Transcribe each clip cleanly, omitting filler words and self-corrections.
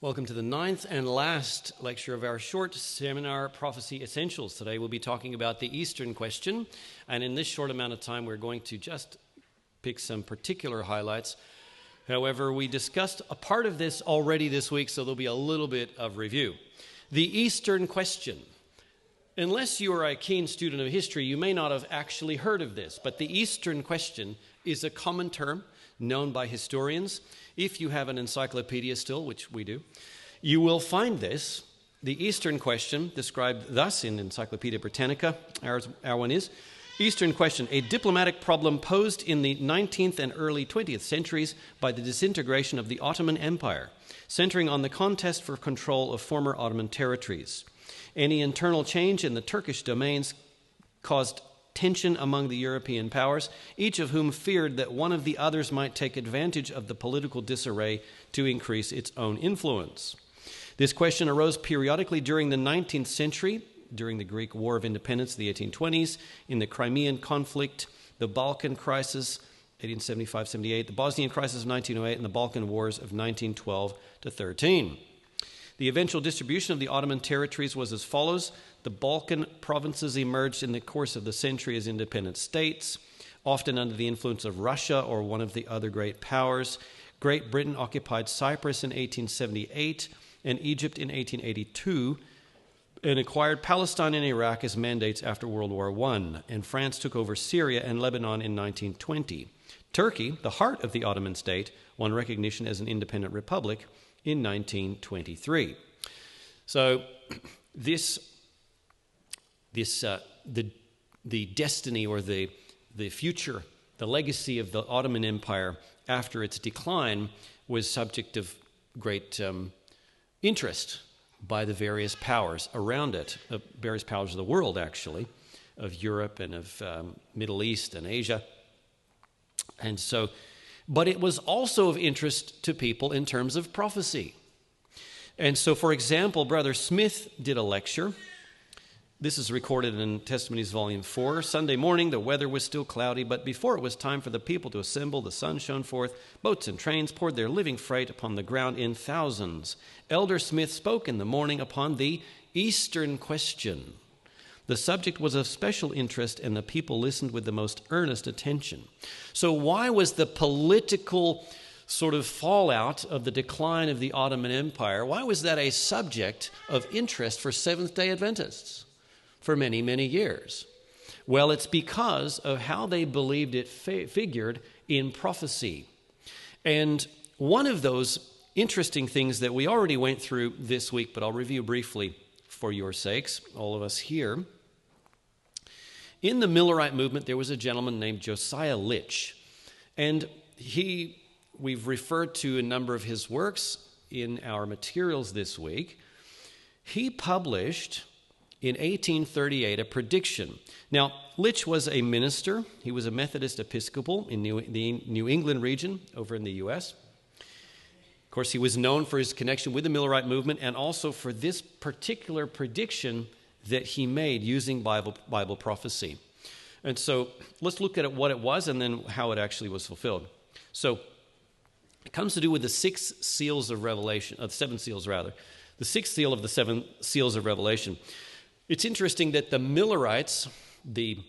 Welcome to the ninth and last lecture of our short seminar, Prophecy Essentials. Today we'll be talking about the Eastern question, and in this short amount of time we're going to just pick some particular highlights. However, we discussed a part of this already this week, so there'll be a little bit of review. The Eastern question. Unless you are a keen student of history, you may not have actually heard of this, but the Eastern question is a common term known by historians. If you have an encyclopedia still, which we do, you will find this. The Eastern question, described thus in Encyclopedia Britannica, our one is, Eastern question, a diplomatic problem posed in the 19th and early 20th centuries by the disintegration of the Ottoman Empire, centering on the contest for control of former Ottoman territories. Any internal change in the Turkish domains caused tension among the European powers, each of whom feared that one of the others might take advantage of the political disarray to increase its own influence. This question arose periodically during the 19th century, during the Greek War of Independence of the 1820s, in the Crimean conflict, the Balkan crisis, 1875-78, the Bosnian crisis of 1908, and the Balkan Wars of 1912-13. The eventual distribution of the Ottoman territories was as follows. The Balkan provinces emerged in the course of the century as independent states, often under the influence of Russia or one of the other great powers. Great Britain occupied Cyprus in 1878 and Egypt in 1882 and acquired Palestine and Iraq as mandates after World War I, and France took over Syria and Lebanon in 1920. Turkey, the heart of the Ottoman state, won recognition as an independent republic in 1923. So the destiny or the future, the legacy of the Ottoman Empire after its decline was subject of great interest by the various powers around it, various powers of the world actually, of Europe and of Middle East and Asia. And so, but it was also of interest to people in terms of prophecy. And so, for example, Brother Smith did a lecture. This is recorded in Testimonies Volume 4. Sunday morning, the weather was still cloudy, but before it was time for the people to assemble, the sun shone forth. Boats and trains poured their living freight upon the ground in thousands. Elder Smith spoke in the morning upon the Eastern question. The subject was of special interest, and the people listened with the most earnest attention. So why was the political sort of fallout of the decline of the Ottoman Empire, why was that a subject of interest for Seventh-day Adventists for many, many years? Well, it's because of how they believed it figured in prophecy. And one of those interesting things that we already went through this week, but I'll review briefly for your sakes, all of us here. In the Millerite movement, there was a gentleman named Josiah Litch, and we've referred to a number of his works in our materials this week. He published in 1838 a prediction. Now, Litch was a minister. He was a Methodist Episcopal in the New England region over in the U.S. Of course, he was known for his connection with the Millerite movement and also for this particular prediction that he made using Bible prophecy. And so let's look at what it was and then how it actually was fulfilled. So it comes to do with the seven seals of Revelation. The sixth seal of the seven seals of Revelation. It's interesting that the Millerites, the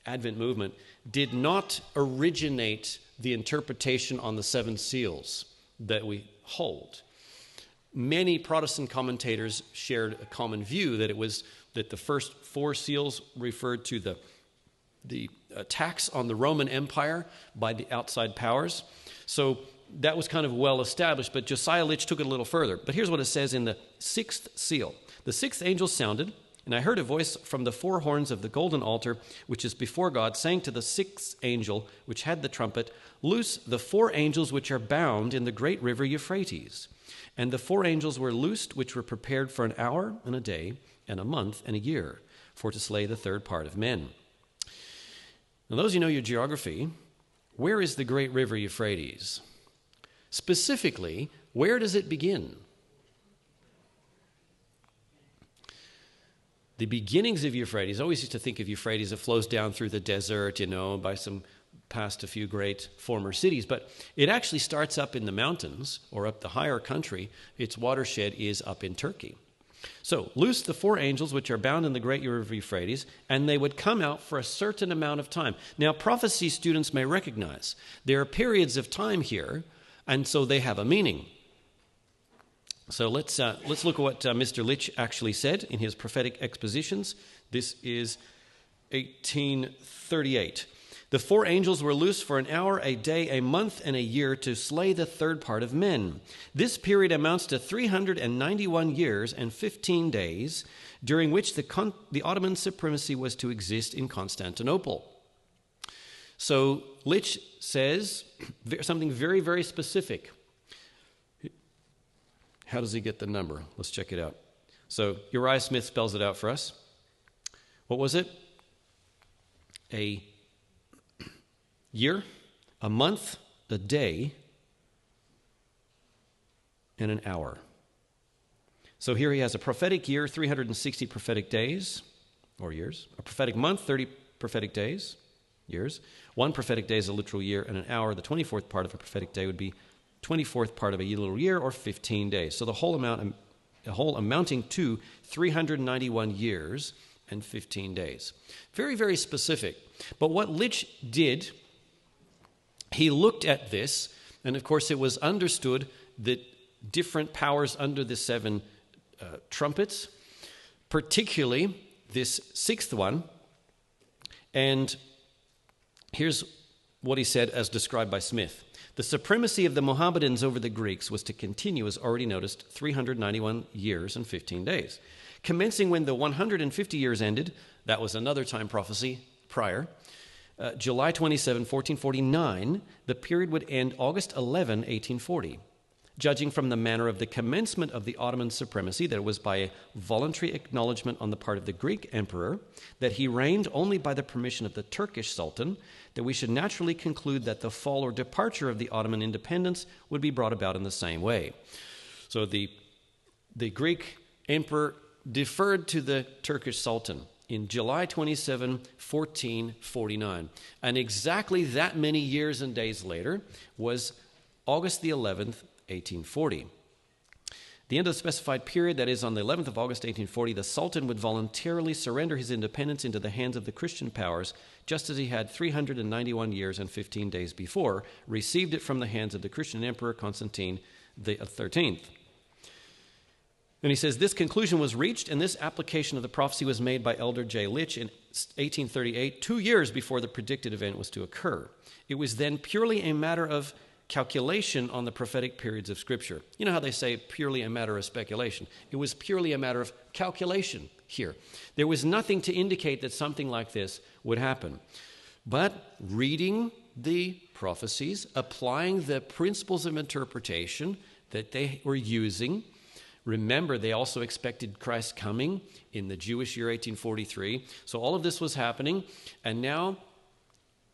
Advent movement, did not originate the interpretation on the seven seals that we hold. Many Protestant commentators shared a common view that it was that the first four seals referred to the attacks on the Roman Empire by the outside powers. So that was kind of well established, but Josiah Litch took it a little further. But here's what it says in the sixth seal. The sixth angel sounded, and I heard a voice from the four horns of the golden altar, which is before God, saying to the sixth angel, which had the trumpet, loose the four angels which are bound in the great river Euphrates. And the four angels were loosed, which were prepared for an hour and a day and a month and a year, for to slay the third part of men. Now, those who know your geography, where is the great river Euphrates? Specifically, where does it begin? The beginnings of Euphrates, I always used to think of Euphrates, it flows down through the desert, by some past a few great former cities, but it actually starts up in the mountains or up the higher country. Its watershed is up in Turkey. So, loose the 4 angels which are bound in the great river Euphrates, and they would come out for a certain amount of time. Now, prophecy students may recognize there are periods of time here, and so they have a meaning. So let's look at what Mr. Litch actually said in his prophetic expositions. This is 1838. The 4 angels were loosed for an hour, a day, a month, and a year to slay the third part of men. This period amounts to 391 years and 15 days, during which the Ottoman supremacy was to exist in Constantinople. So Litch says something very, very specific. How does he get the number? Let's check it out. So Uriah Smith spells it out for us. What was it? A year, a month, a day, and an hour. So here he has a prophetic year, 360 prophetic days, or years. A prophetic month, 30 prophetic days, years. 1 prophetic day is a literal year, and an hour, the 24th part of a prophetic day, would be 24th part of a literal year, or 15 days. So the whole amounting to 391 years and 15 days. Very, very specific. But what Litch did, he looked at this, and of course it was understood that different powers under the 7 trumpets, particularly this 6th one, and here's what he said as described by Smith. The supremacy of the Mohammedans over the Greeks was to continue, as already noticed, 391 years and 15 days. Commencing when the 150 years ended, that was another time prophecy prior, July 27, 1449, the period would end August 11, 1840. Judging from the manner of the commencement of the Ottoman supremacy, that it was by a voluntary acknowledgement on the part of the Greek emperor that he reigned only by the permission of the Turkish sultan, that we should naturally conclude that the fall or departure of the Ottoman independence would be brought about in the same way. So the Greek emperor deferred to the Turkish sultan in July 27, 1449. And exactly that many years and days later was August the 11th, 1840. The end of the specified period, that is on the 11th of August 1840, the Sultan would voluntarily surrender his independence into the hands of the Christian powers, just as he had 391 years and 15 days before received it from the hands of the Christian Emperor Constantine the 13th. And he says, this conclusion was reached, and this application of the prophecy was made by Elder J. Litch in 1838, 2 years before the predicted event was to occur. It was then purely a matter of calculation on the prophetic periods of Scripture. You know how they say purely a matter of speculation? It was purely a matter of calculation here. There was nothing to indicate that something like this would happen. But reading the prophecies, applying the principles of interpretation that they were using, remember, they also expected Christ's coming in the Jewish year 1843. So all of this was happening, and now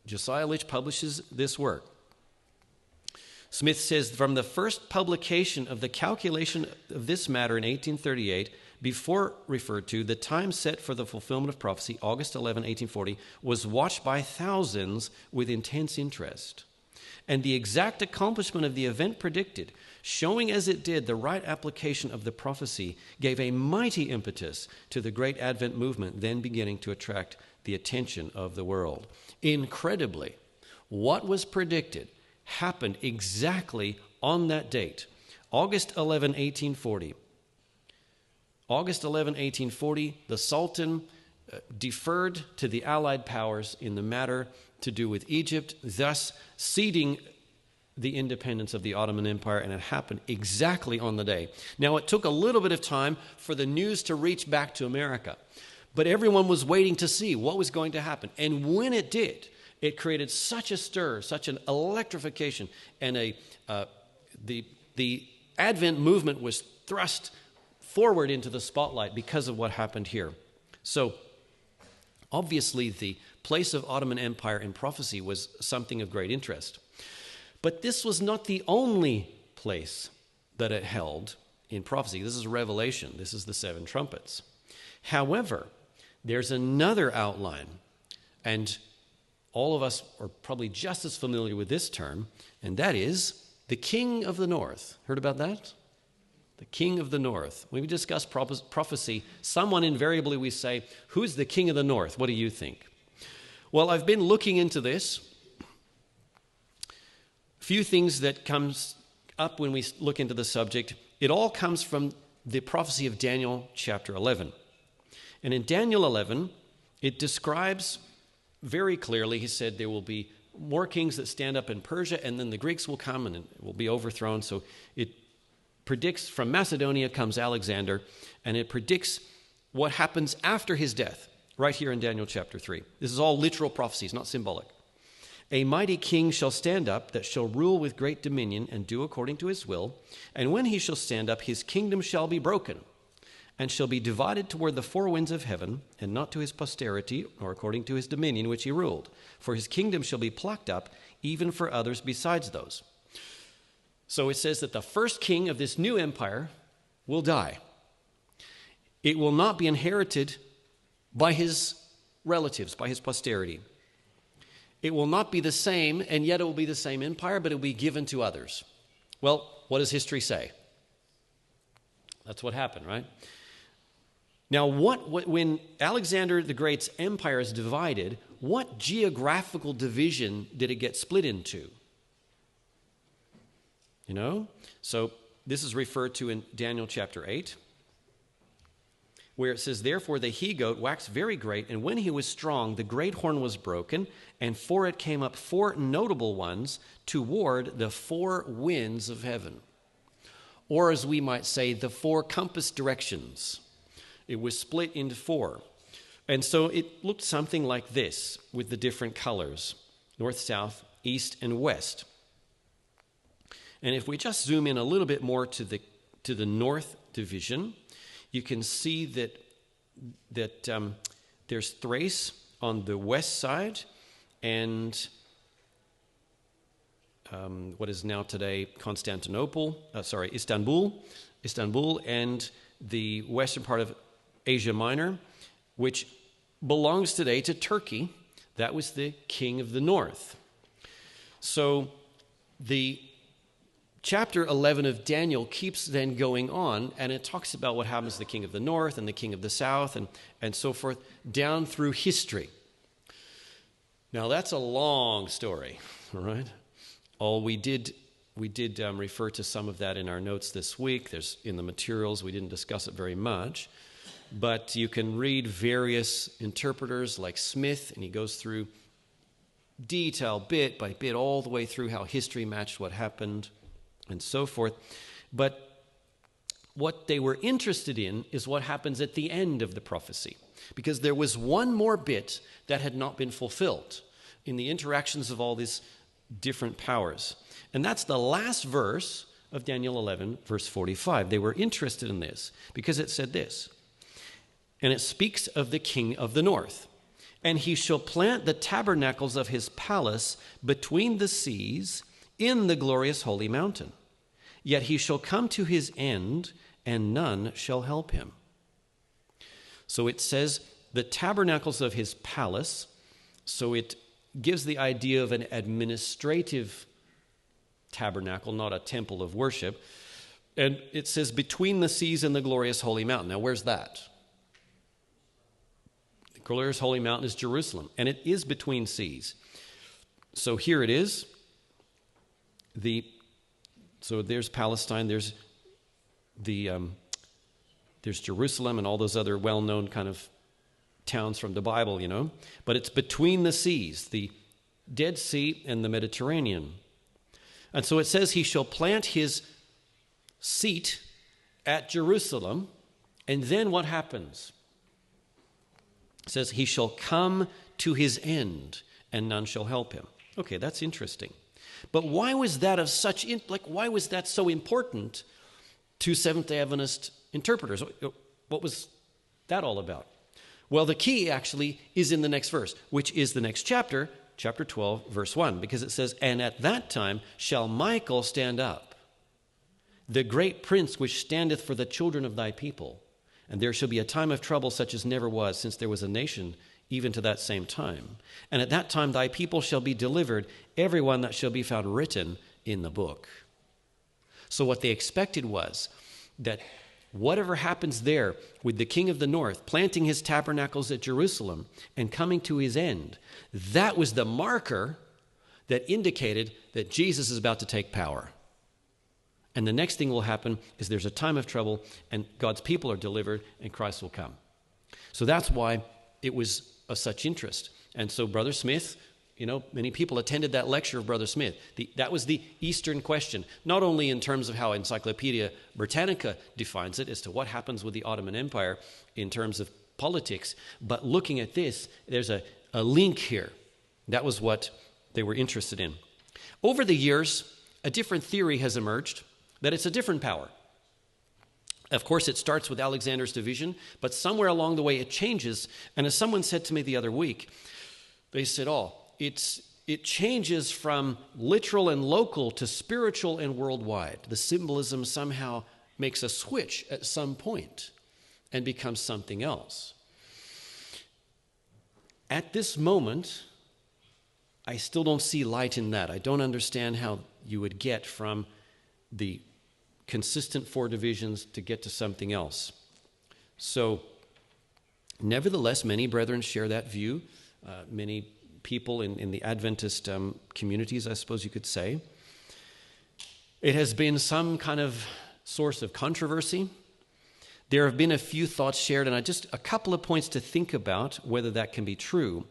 Josiah Litch publishes this work. Smith says, from the first publication of the calculation of this matter in 1838, before referred to, the time set for the fulfillment of prophecy, August 11, 1840, was watched by thousands with intense interest. And the exact accomplishment of the event predicted, showing as it did the right application of the prophecy, gave a mighty impetus to the great Advent movement then beginning to attract the attention of the world. Incredibly, what was predicted happened exactly on that date, August 11, 1840. August 11, 1840, the Sultan deferred to the Allied powers in the matter to do with Egypt, thus ceding the independence of the Ottoman Empire, and it happened exactly on the day. Now, it took a little bit of time for the news to reach back to America, but everyone was waiting to see what was going to happen. And when it did, it created such a stir, such an electrification, and the Advent movement was thrust forward into the spotlight because of what happened here. So, obviously, the place of Ottoman Empire in prophecy was something of great interest. But this was not the only place that it held in prophecy. This is Revelation. This is the 7 trumpets. However, there's another outline, and all of us are probably just as familiar with this term, and that is the king of the north. Heard about that? The king of the north. When we discuss prophecy, someone invariably we say, who's the king of the north? What do you think? Well, I've been looking into this. A few things that comes up when we look into the subject. It all comes from the prophecy of Daniel chapter 11. And in Daniel 11, it describes very clearly, he said, there will be more kings that stand up in Persia, and then the Greeks will come and it will be overthrown. So it predicts from Macedonia comes Alexander, and it predicts what happens after his death, right here in Daniel chapter 3. This is all literal prophecies, not symbolic. A mighty king shall stand up that shall rule with great dominion and do according to his will. And when he shall stand up, his kingdom shall be broken and shall be divided toward the four winds of heaven, and not to his posterity, nor according to his dominion which he ruled. For his kingdom shall be plucked up, even for others besides those. So it says that the first king of this new empire will die. It will not be inherited by his relatives, by his posterity. It will not be the same, and yet it will be the same empire, but it will be given to others. Well, what does history say? That's what happened, right? Now, when Alexander the Great's empire is divided, what geographical division did it get split into? You know? So this is referred to in Daniel chapter 8, where it says, therefore the he-goat waxed very great, and when he was strong, the great horn was broken, and for it came up four notable ones to ward the four winds of heaven. Or as we might say, the four compass directions. It was split into four. And so it looked something like this with the different colors, north, south, east, and west. And if we just zoom in a little bit more to the north division, you can see that there's Thrace on the west side, and what is now today Istanbul, and the western part of Asia Minor, which belongs today to Turkey. That was the king of the north. So the chapter 11 of Daniel keeps then going on, and it talks about what happens to the king of the north and the king of the south and so forth, down through history. Now, that's a long story, all right? We did refer to some of that in our notes this week. There's in the materials. We didn't discuss it very much. But you can read various interpreters like Smith, and he goes through detail, bit by bit, all the way through how history matched what happened and so forth. But what they were interested in is what happens at the end of the prophecy, because there was one more bit that had not been fulfilled in the interactions of all these different powers. And that's the last verse of Daniel 11, verse 45. They were interested in this because it said this, and it speaks of the king of the north. And he shall plant the tabernacles of his palace between the seas in the glorious holy mountain. Yet he shall come to his end, and none shall help him. So it says the tabernacles of his palace, so it gives the idea of an administrative tabernacle, not a temple of worship. And it says between the seas and the glorious holy mountain. Now, where's that? The glorious holy mountain is Jerusalem, and it is between seas. So here it is. So there's Palestine, there's Jerusalem and all those other well-known kind of towns from the Bible, you know. But it's between the seas, the Dead Sea and the Mediterranean. And so it says he shall plant his seat at Jerusalem, and then what happens? It says he shall come to his end, and none shall help him. Okay, that's interesting. But why was that why was that so important to Seventh-day Adventist interpreters? What was that all about? Well, the key actually is in the next verse, which is the next chapter, chapter 12, verse 1, because it says, and at that time shall Michael stand up, the great prince which standeth for the children of thy people. And there shall be a time of trouble such as never was, since there was a nation even to that same time. And at that time thy people shall be delivered, every one that shall be found written in the book. So what they expected was that whatever happens there with the king of the north, planting his tabernacles at Jerusalem and coming to his end, that was the marker that indicated that Jesus is about to take power. And the next thing will happen is there's a time of trouble and God's people are delivered and Christ will come. So that's why it was of such interest. And so Brother Smith, many people attended that lecture of Brother Smith. That was the Eastern question, not only in terms of how Encyclopedia Britannica defines it as to what happens with the Ottoman Empire in terms of politics, but looking at this, there's a link here. That was what they were interested in. Over the years, a different theory has emerged, that it's a different power. Of course, it starts with Alexander's division, but somewhere along the way it changes. And as someone said to me the other week, they said, it changes from literal and local to spiritual and worldwide. The symbolism somehow makes a switch at some point and becomes something else. At this moment, I still don't see light in that. I don't understand how you would get from the consistent 4 divisions to get to something else. So, nevertheless, many brethren share that view. Many people in the Adventist communities, I suppose you could say. It has been some kind of source of controversy. There have been a few thoughts shared, and just a couple of points to think about whether that can be true.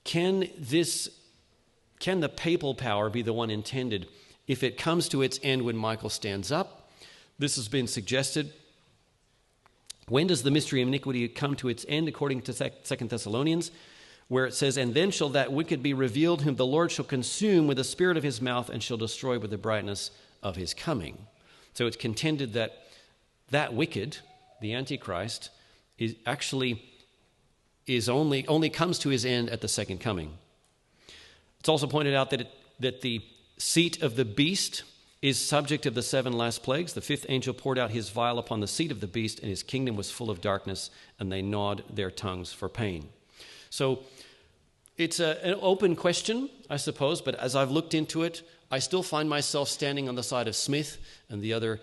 Can the papal power be the one intended if it comes to its end when Michael stands up? This has been suggested. When does the mystery of iniquity come to its end, according to 2 Thessalonians, where it says, "And then shall that wicked be revealed, whom the Lord shall consume with the spirit of his mouth, and shall destroy with the brightness of his coming." So it's contended that wicked, the Antichrist, only comes to his end at the second coming. It's also pointed out that the seat of the beast is subject of the 7 last plagues. The 5th angel poured out his vial upon the seat of the beast, and his kingdom was full of darkness, and they gnawed their tongues for pain. So it's an open question, I suppose, but as I've looked into it, I still find myself standing on the side of Smith and the other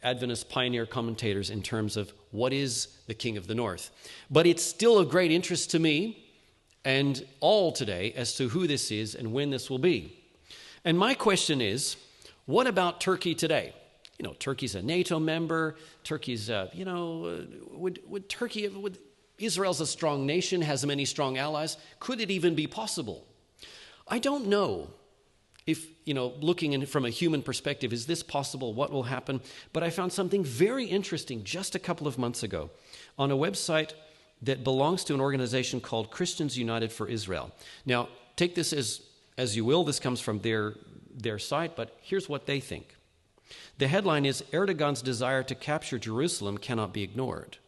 Adventist pioneer commentators in terms of what is the King of the North. But it's still of great interest to me and all today as to who this is and when this will be. And my question is, what about Turkey today? Turkey's a NATO member. Turkey's, would Israel's a strong nation, has many strong allies. Could it even be possible? I don't know if, looking from a human perspective, is this possible? What will happen? But I found something very interesting just a couple of months ago on a website that belongs to an organization called Christians United for Israel. Now, take this as you will. This comes from their site, but here's what they think. The headline is, "Erdogan's desire to capture Jerusalem cannot be ignored."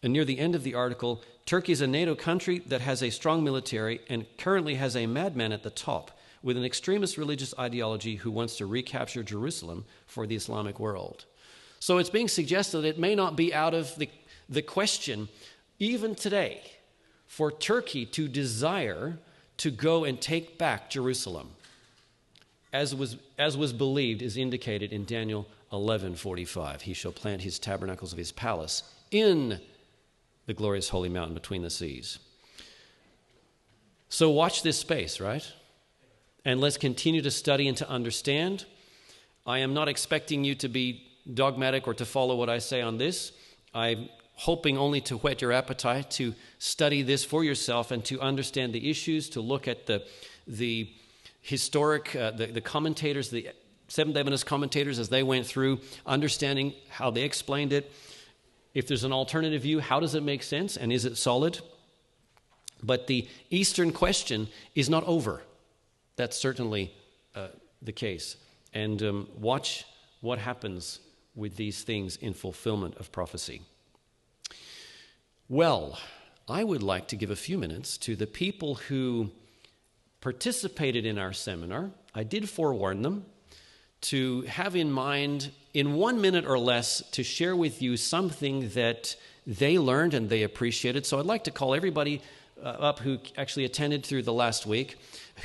And near the end of the article, Turkey is a NATO country that has a strong military and currently has a madman at the top with an extremist religious ideology who wants to recapture Jerusalem for the Islamic world. So it's being suggested that it may not be out of the question, even today, for Turkey to desire to go and take back Jerusalem, as was believed, is indicated in Daniel 11:45. He shall plant his tabernacles of his palace in the glorious holy mountain between the seas. So watch this space, right? And let's continue to study and to understand. I am not expecting you to be dogmatic or to follow what I say on this. I'm hoping only to whet your appetite to study this for yourself and to understand the issues, to look at the historic, the commentators, the Seventh Adventist commentators as they went through, understanding how they explained it. If there's an alternative view, how does it make sense and is it solid? But the Eastern question is not over. That's certainly the case. And watch what happens with these things in fulfillment of prophecy. Well, I would like to give a few minutes to the people who participated in our seminar. I did forewarn them to have in mind, in 1 minute or less, to share with you something that they learned and they appreciated. So I'd like to call everybody up who actually attended through the last week,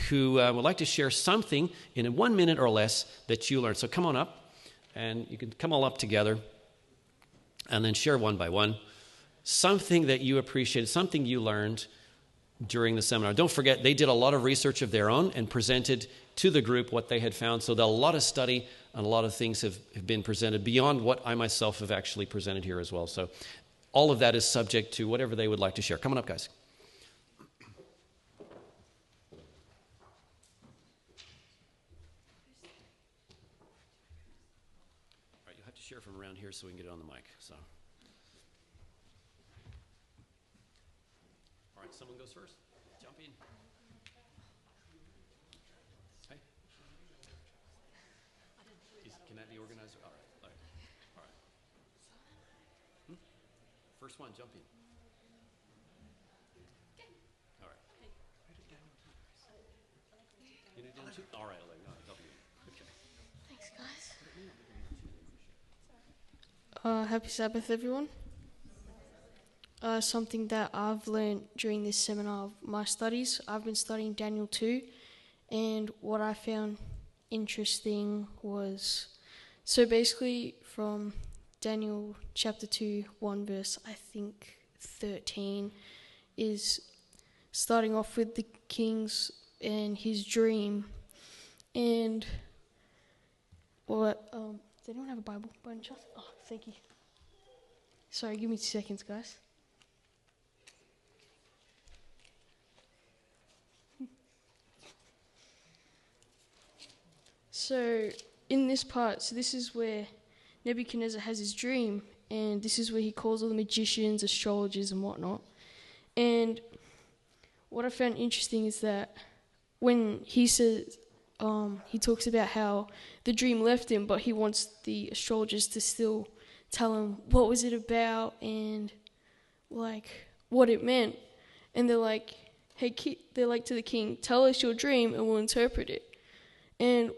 who would like to share something in 1 minute or less that you learned. So come on up, and you can come all up together and then share one by one something that you appreciated, something you learned during the seminar. Don't forget, they did a lot of research of their own and presented to the group what they had found. So a lot of study and a lot of things have been presented beyond what I myself have actually presented here as well. So all of that is subject to whatever they would like to share. Come on up, guys. All right, you'll have to share from around here so we can get it on the mic. So, all right, someone goes first. Jump in. Hey. Can that be organized? All right. All right. First one, jump in. All right. You need down too? All right, I'll help you. Okay. Thanks, guys. Happy Sabbath, everyone. Something that I've learned during this seminar of my studies, I've been studying Daniel 2, and what I found interesting was, so basically from Daniel chapter 2, 1 verse, I think 13, is starting off with the king's and his dream. And what, does anyone have a Bible by any chance? Oh, thank you. Sorry, give me 2 seconds, guys. So in this part, so this is where Nebuchadnezzar has his dream, and this is where he calls all the magicians, astrologers, and whatnot. And what I found interesting is that when he says, he talks about how the dream left him, but he wants the astrologers to still tell him what was it about and like what it meant. And they're like, hey, they're like to the king, tell us your dream and we'll interpret it. And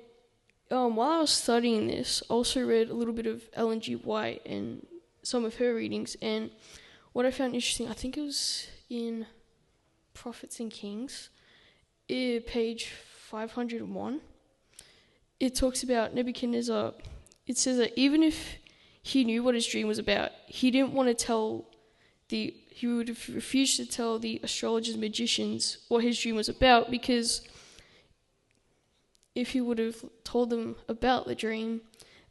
while I was studying this, I also read a little bit of Ellen G. White and some of her readings. And what I found interesting, I think it was in Prophets and Kings, page 501, it talks about Nebuchadnezzar. It says that even if he knew what his dream was about, he didn't want to tell he would have refused to tell the astrologers and magicians what his dream was about, because if he would have told them about the dream,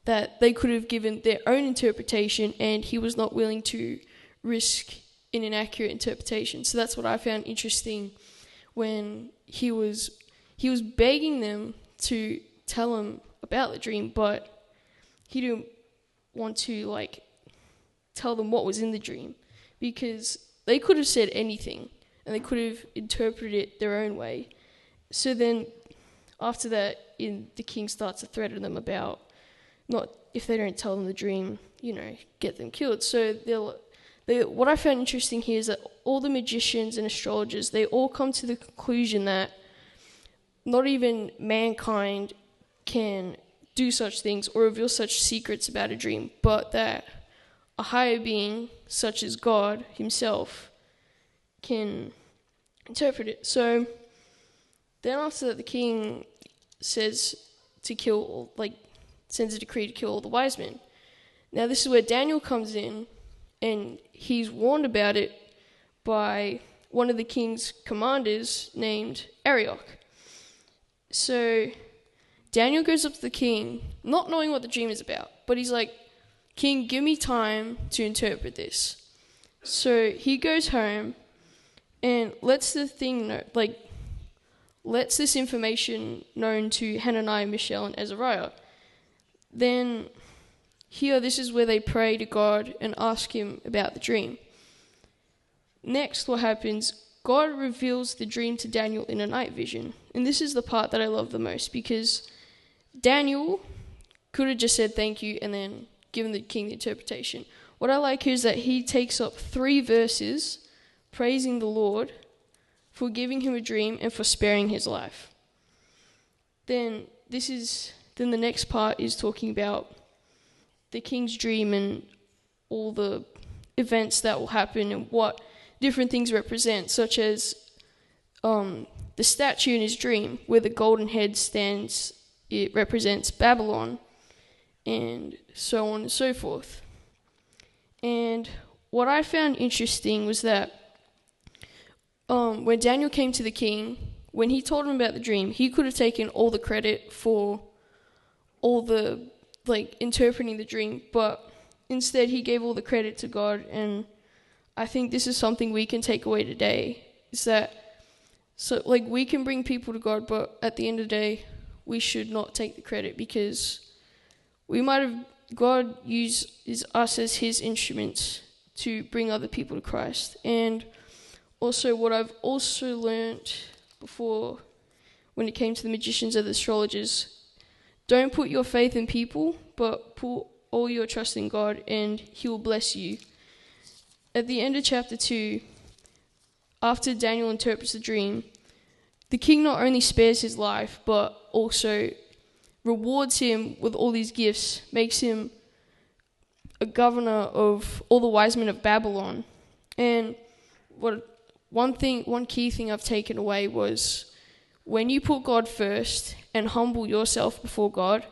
that they could have given their own interpretation, and he was not willing to risk an inaccurate interpretation. So that's what I found interesting when he was begging them to tell him about the dream, but he didn't want to tell them what was in the dream, because they could have said anything and they could have interpreted it their own way. So then after that, the king starts to threaten them about, not if they don't tell them the dream, get them killed. So what I found interesting here is that all the magicians and astrologers, they all come to the conclusion that not even mankind can do such things or reveal such secrets about a dream, but that a higher being, such as God himself, can interpret it. So then after that, the king says to kill, sends a decree to kill all the wise men. Now this is where Daniel comes in, and he's warned about it by one of the king's commanders named Arioch. So Daniel goes up to the king, not knowing what the dream is about, but he's like, King, give me time to interpret this. So he goes home and lets this information known to Hananiah, Mishael, and Azariah. Then this is where they pray to God and ask him about the dream. Next, what happens, God reveals the dream to Daniel in a night vision. And this is the part that I love the most, because Daniel could have just said thank you and then given the king the interpretation. What I like here is that he takes up 3 verses praising the Lord for giving him a dream and for sparing his life. Then the next part is talking about the king's dream and all the events that will happen and what different things represent, such as the statue in his dream where the golden head stands, it represents Babylon, and so on and so forth. And what I found interesting was that when Daniel came to the king, when he told him about the dream, he could have taken all the credit for all the interpreting the dream, but instead he gave all the credit to God. And I think this is something we can take away today, is that we can bring people to God, but at the end of the day we should not take the credit, because God uses us as his instruments to bring other people to Christ. And also what I've also learned before, when it came to the magicians and the astrologers, don't put your faith in people, but put all your trust in God, and he will bless you. At the end of chapter 2, after Daniel interprets the dream, the king not only spares his life, but also rewards him with all these gifts, makes him a governor of all the wise men of Babylon. And one key thing I've taken away was, when you put God first and humble yourself before God,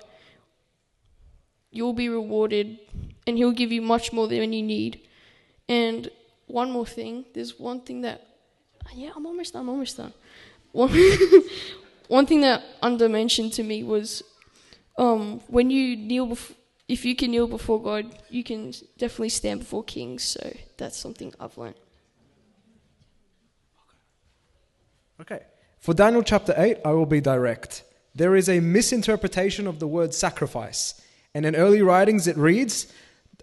you'll be rewarded, and he'll give you much more than you need. And one more thing, there's one thing that, I'm almost done. One thing that undermentioned to me was, when you if you can kneel before God, you can definitely stand before kings. So that's something I've learned. Okay. For Daniel chapter 8, I will be direct. There is a misinterpretation of the word sacrifice. And in early writings it reads,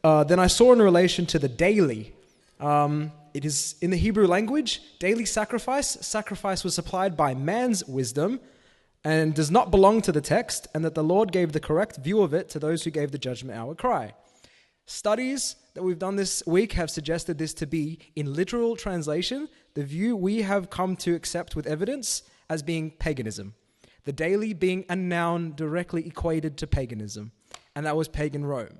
then I saw in relation to the daily. It is in the Hebrew language, daily sacrifice. Sacrifice was supplied by man's wisdom and does not belong to the text, and that the Lord gave the correct view of it to those who gave the judgment hour cry. Studies that we've done this week have suggested this to be, in literal translation, the view we have come to accept with evidence as being paganism. The daily being a noun directly equated to paganism, and that was pagan Rome.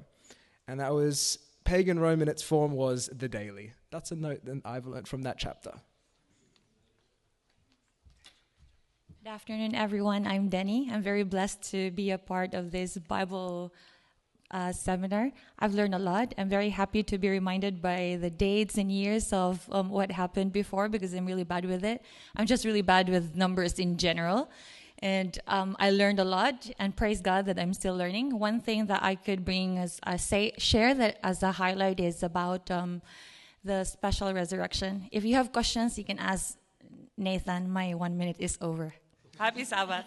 And that was pagan Rome in its form was the daily. That's a note that I've learned from that chapter. Good afternoon, everyone. I'm Denny. I'm very blessed to be a part of this Bible seminar. I've learned a lot. I'm very happy to be reminded by the dates and years of what happened before, because I'm really bad with it. I'm just really bad with numbers in general. And I learned a lot, and praise God that I'm still learning. One thing that I could bring share that as a highlight is about the special resurrection. If you have questions, you can ask Nathan. My 1 minute is over. Happy Sabbath.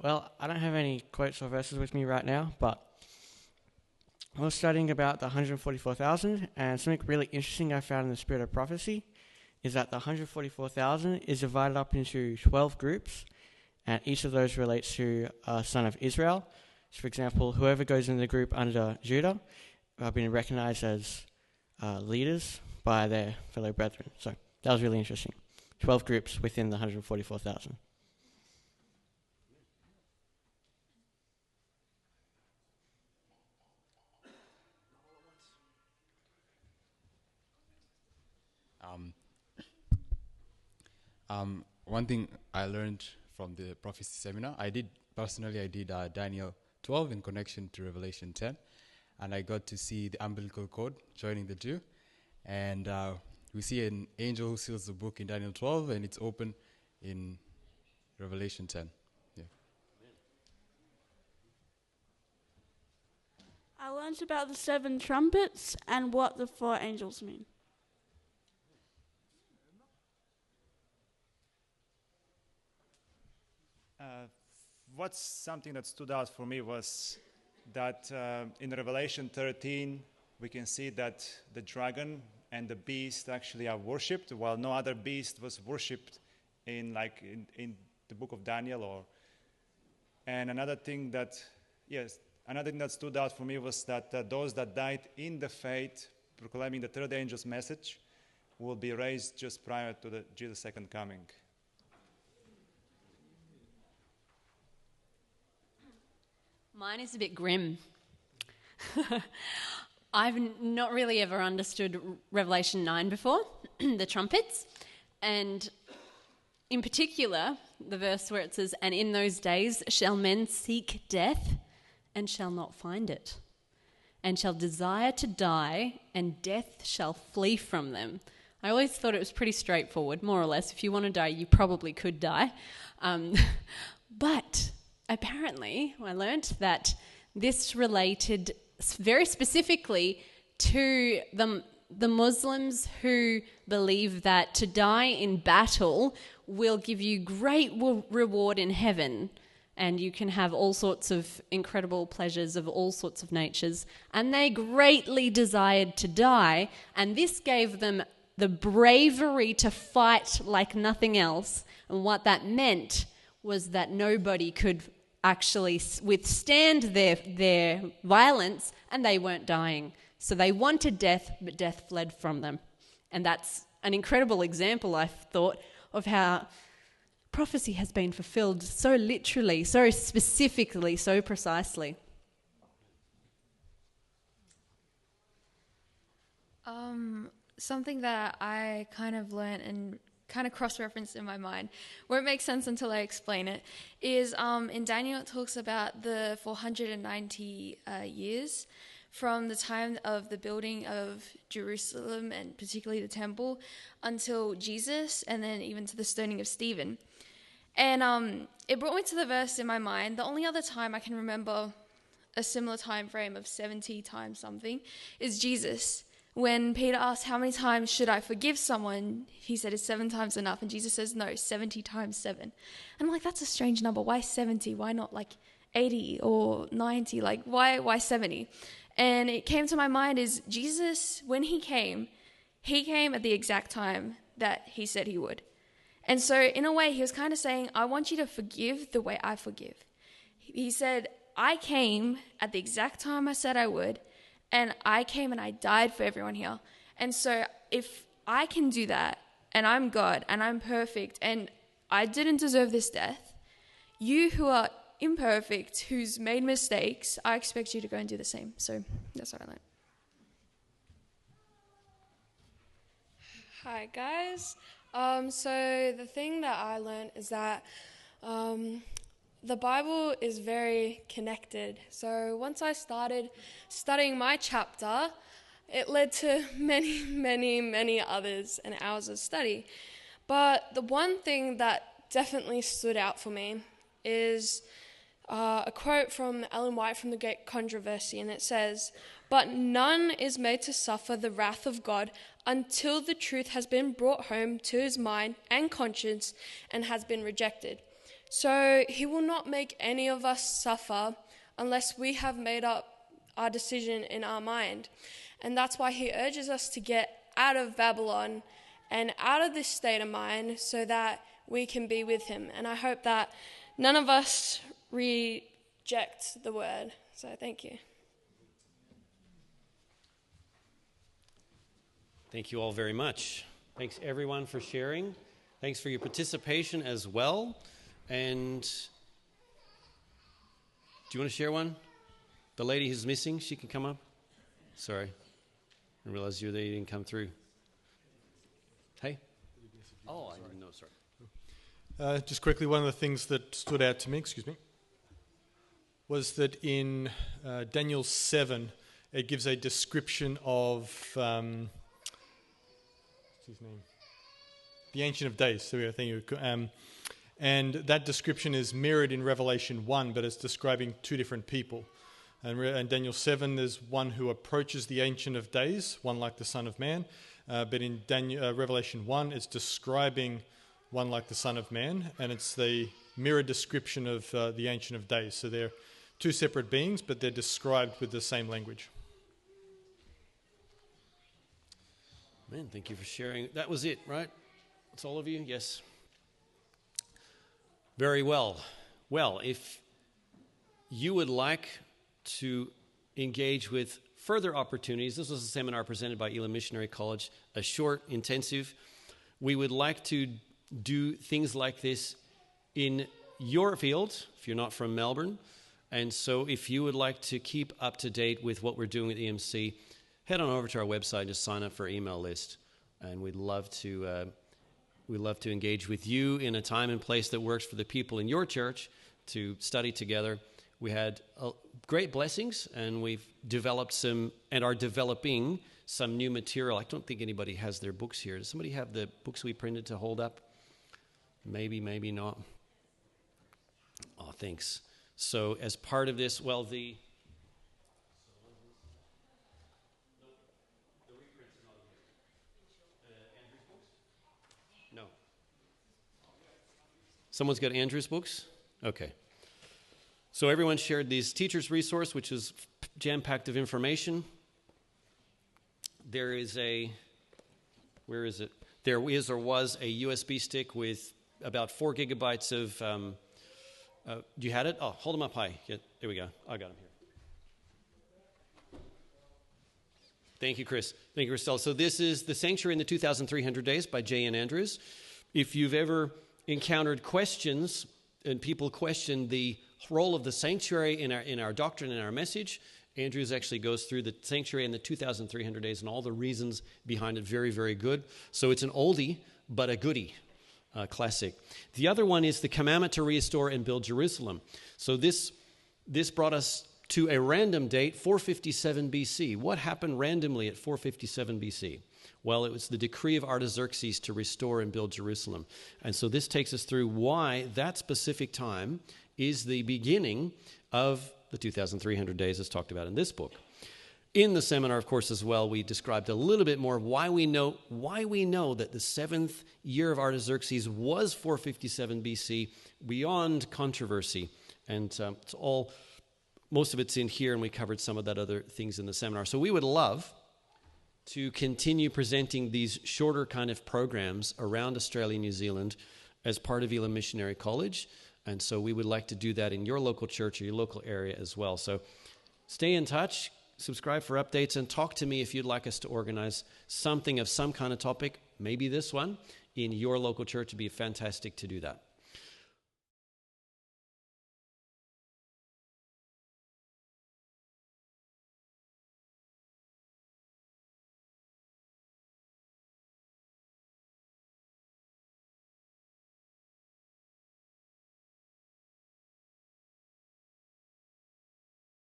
Well, I don't have any quotes or verses with me right now, but I was studying about the 144,000, and something really interesting I found in the spirit of prophecy is that the 144,000 is divided up into 12 groups, and each of those relates to a son of Israel. So, for example, whoever goes in the group under Judah are being recognized as leaders by their fellow brethren. So that was really interesting. 12 groups within the 144,000. One thing I learned from the prophecy seminar, I did Daniel 12 in connection to Revelation 10, and I got to see the umbilical cord joining the two, and we see an angel who seals the book in Daniel 12, and it's open in Revelation 10. Yeah. I learned about the 7 trumpets and what the 4 angels mean. What's something that stood out for me was that in Revelation 13 we can see that the dragon and the beast actually are worshipped, while no other beast was worshipped in the book of Daniel. And another thing that stood out for me was that those that died in the faith, proclaiming the third angel's message, will be raised just prior to Jesus' second coming. Mine is a bit grim. I've not really ever understood Revelation 9 before, the trumpets, and in particular, the verse where it says, "And in those days shall men seek death and shall not find it, and shall desire to die, and death shall flee from them." I always thought it was pretty straightforward, more or less. If you want to die, you probably could die. But apparently, I learnt that this related very specifically to the Muslims who believe that to die in battle will give you great reward in heaven, and you can have all sorts of incredible pleasures of all sorts of natures. And they greatly desired to die, and this gave them the bravery to fight like nothing else. And what that meant was that nobody could actually withstand their violence, and they weren't dying. So they wanted death, but death fled from them. And that's an incredible example, I thought, of how prophecy has been fulfilled so literally, so specifically, so precisely. Something that I kind of learned and kind of cross-referenced in my mind, won't make sense until I explain it, is in Daniel it talks about the 490 years from the time of the building of Jerusalem and particularly the temple until Jesus, and then even to the stoning of Stephen. And it brought me to the verse in my mind. The only other time I can remember a similar time frame of 70 times something is Jesus. When Peter asked, how many times should I forgive someone? He said, is 7 times enough? And Jesus says, no, 70 times 7. And I'm like, that's a strange number. Why 70? Why not like 80 or 90? Like, why 70? And it came to my mind is Jesus, when he came at the exact time that he said he would. And so in a way, he was kind of saying, I want you to forgive the way I forgive. He said, I came at the exact time I said I would, and I came and I died for everyone here. And so if I can do that, and I'm God, and I'm perfect, and I didn't deserve this death, you who are imperfect, who's made mistakes, I expect you to go and do the same. So that's what I learned. Hi, guys. So the thing that I learned is that the Bible is very connected. So once I started studying my chapter, it led to many, many, many others and hours of study. But the one thing that definitely stood out for me is a quote from Ellen White from The Great Controversy, and it says, "But none is made to suffer the wrath of God until the truth has been brought home to his mind and conscience and has been rejected." So he will not make any of us suffer unless we have made up our decision in our mind. And that's why he urges us to get out of Babylon and out of this state of mind so that we can be with him. And I hope that none of us reject the word. So thank you. Thank you all very much. Thanks everyone for sharing. Thanks for your participation as well. And do you want to share one? The lady who's missing, she can come up. Sorry, I realized you didn't come through. Hey? Oh, I didn't know, sorry. Just quickly, one of the things that stood out to me, was that in Daniel 7, it gives a description of what's his name? The Ancient of Days. So I think and that description is mirrored in Revelation 1, but it's describing two different people. And in Daniel 7, there's one who approaches the Ancient of Days, one like the Son of Man. But in Revelation 1, it's describing one like the Son of Man, and it's the mirror description of the Ancient of Days. So they're two separate beings, but they're described with the same language. Man, thank you for sharing. That was it, right? That's all of you? Yes. Very well. Well, if you would like to engage with further opportunities, this was a seminar presented by Elam Missionary College, a short, intensive. We would like to do things like this in your field, if you're not from Melbourne, And so if you would like to keep up to date with what we're doing at EMC, head on over to our website and just sign up for our email list. And we'd love to engage with you in a time and place that works for the people in your church to study together. We had great blessings, and we've developed some and are developing some new material. I don't think anybody has their books here. Does somebody have the books we printed to hold up? Maybe, maybe not. Oh, thanks. So as part of this, well, the no. Someone's got Andrew's books? Okay. So everyone shared these teacher's resource, which is jam-packed of information. There is where is it? There is or was a USB stick with about 4 gigabytes of, you had it? Oh, hold them up high. Yeah, there we go. I got them here. Thank you, Chris. Thank you, Christelle. So this is The Sanctuary in the 2,300 Days by J.N. Andrews. If you've ever encountered questions and people question the role of the sanctuary in our doctrine and our message, Andrews actually goes through the sanctuary in the 2,300 days and all the reasons behind it. Very, very good. So it's an oldie, but a goodie, classic. The other one is The Commandment to Restore and Build Jerusalem. So this brought us to a random date, 457 BC. What happened randomly at 457 BC? Well, it was the decree of Artaxerxes to restore and build Jerusalem. And so this takes us through why that specific time is the beginning of the 2,300 days as talked about in this book. In the seminar, of course, as well, we described a little bit more of why we know that the 7th year of Artaxerxes was 457 BC, beyond controversy. And it's all, most of it's in here, and we covered some of that other things in the seminar. So we would love to continue presenting these shorter kind of programs around Australia and New Zealand as part of Elam Missionary College. And so we would like to do that in your local church or your local area as well. So stay in touch, subscribe for updates, and talk to me if you'd like us to organize something of some kind of topic, maybe this one, in your local church. It'd be fantastic to do that.